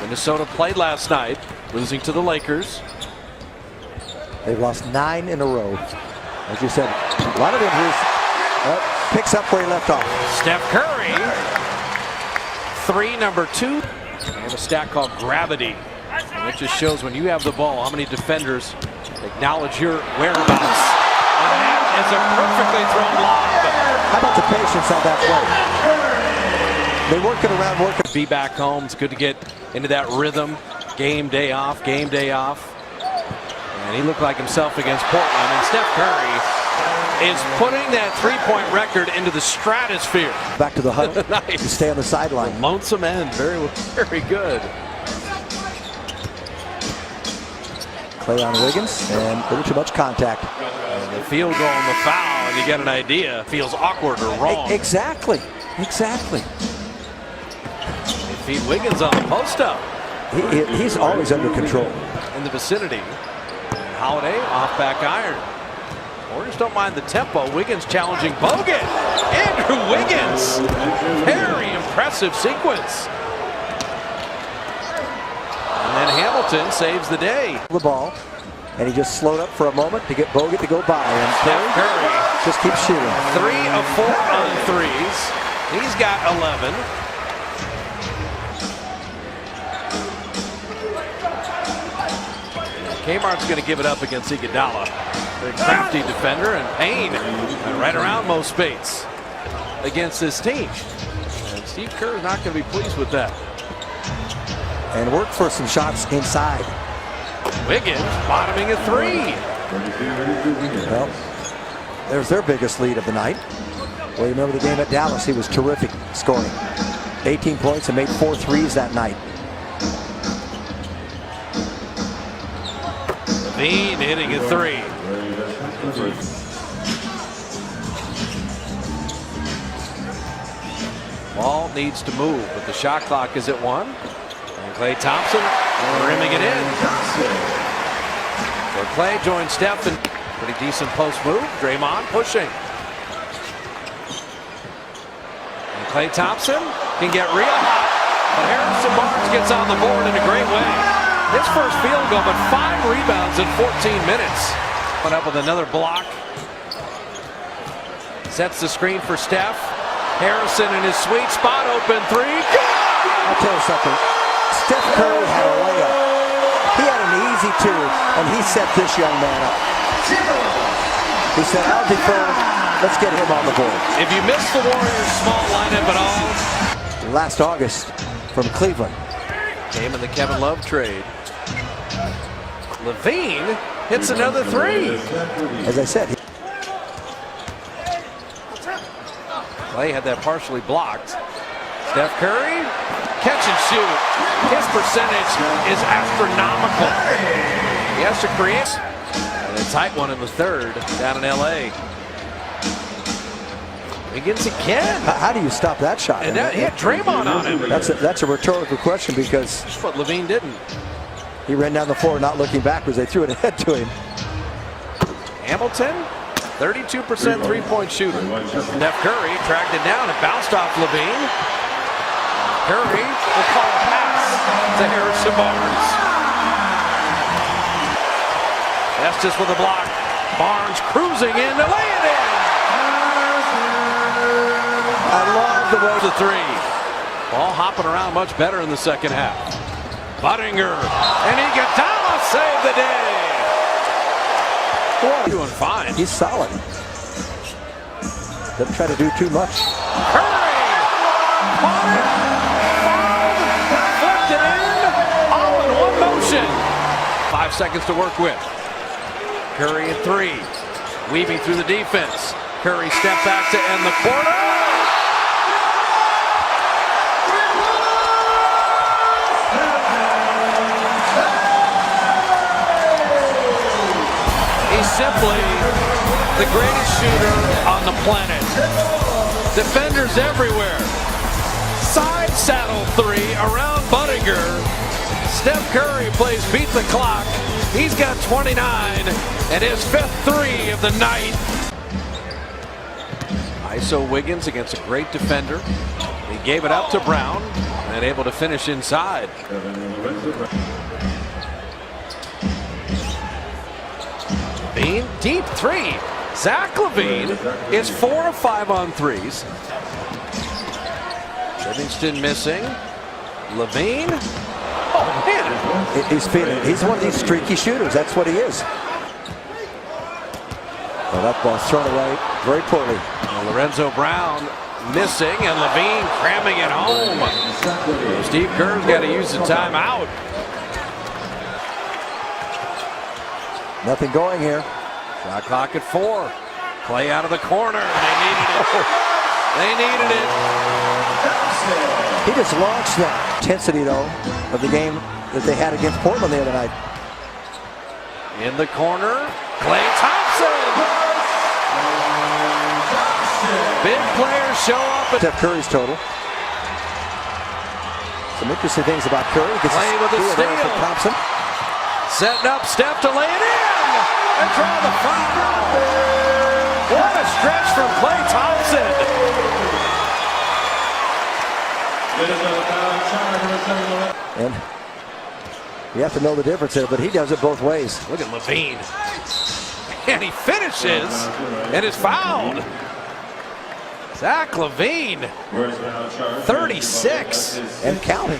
Minnesota played last night, losing to the Lakers. They've lost 9 in a row. As you said, a lot of injuries. Picks up where he left off. Steph Curry, 3, number 2. And a stat called gravity. And it just shows when you have the ball, how many defenders acknowledge your whereabouts. And that is a perfectly thrown lob. How about the patience on that play? They work it around, work it. Be back home. It's good to get into that rhythm. Game day off, game day off. And he looked like himself against Portland. And Steph Curry is putting that three-point record into the stratosphere. Back to the huddle. Nice. To stay on the sideline. Lonesome end. Very, very good. Clay on Wiggins, and a little too much contact. And the field goal and the foul, and you get an idea. Feels awkward or wrong. Exactly. Exactly. They feed Wiggins on the post-up. He's always under control. In the vicinity. Holiday off back iron. Warriors don't mind the tempo. Wiggins challenging Bogut. Andrew Wiggins. Very impressive sequence. And then Hamilton saves the day. The ball, and he just slowed up for a moment to get Bogut to go by. And Curry just keeps shooting. 3 of 4 on threes. He's got 11. Kmart's going to give it up against Iguodala. Very crafty defender, and Payne right around Mo Spates against this team. And Steve Kerr is not going to be pleased with that. And work for some shots inside. Wiggins bottoming a 3. Well, there's their biggest lead of the night. Well, you remember the game at Dallas? He was terrific scoring. 18 points and made 4 threes that night. Levine hitting a 3. Ball needs to move, but the shot clock is at 1. And Klay Thompson rimming it in. So Klay joins Steph in pretty decent post move. Draymond pushing. And Klay Thompson can get real hot, but Harrison Barnes gets on the board in a great way. His first field goal, but 5 rebounds in 14 minutes. Put up with another block. Sets the screen for Steph. Harrison in his sweet spot, open 3. I'll tell you something. Steph Curry had a layup. He had an easy 2, and he set this young man up. He said, I'll defer. Let's get him on the board. If you missed the Warriors' small lineup at all. Last August from Cleveland. Came in the Kevin Love trade. Levine hits another 3. As I said, Klay had that partially blocked. Steph Curry, catch and shoot. His percentage is astronomical. He has to create. And a tight one in the 3rd down in LA. Wiggins again. How do you stop that shot? And he had Draymond on him. That's a rhetorical question, because That's what Levine didn't. He ran down the floor not looking backwards. They threw it ahead to him. Hamilton, 32% three-point shooter. Steph Curry tracked it down and bounced off Levine. Curry will call a pass to Harrison Barnes. Estes with a block. Barnes cruising in to lay it in. I love the way The 3. Ball hopping around much better in the second half. Buttinger and Iguodala save the day. Boy, doing fine. He's solid. Doesn't try to do too much. Curry caught it. Flipped it in. All in one motion. 5 seconds to work with. Curry at 3. Weaving through the defense. Curry step back to end the quarter. He's simply the greatest shooter on the planet. Defenders everywhere. Side saddle 3 around Buttinger. Steph Curry plays beat the clock. He's got 29 and his 5th 3 of the night. ISO Wiggins against a great defender. He gave it up to Brown and able to finish inside. Levine, deep three. Zach Levine is 4 of 5 on threes. Livingston missing. Levine. Oh, man. He's feeling it. He's one of these streaky shooters. That's what he is. Well, that ball's thrown away very poorly. Lorenzo Brown missing, and Levine cramming it home. Steve Kerr's got to use the timeout. Nothing going here. Shot clock at 4. Play out of the corner. They needed it. They needed it. He just launched the intensity, though, of the game that they had against Portland the other night. In the corner, Klay Thompson. Big players show up. Steph Curry's total. Some interesting things about Curry. Klay with a steal. Thompson. Setting up Steph to lay it in and draw the foul. What a stretch from Klay Thompson. And you have to know the difference there, but he does it both ways. Look at Levine. And he finishes and is fouled. Zach Levine, 36. And counting.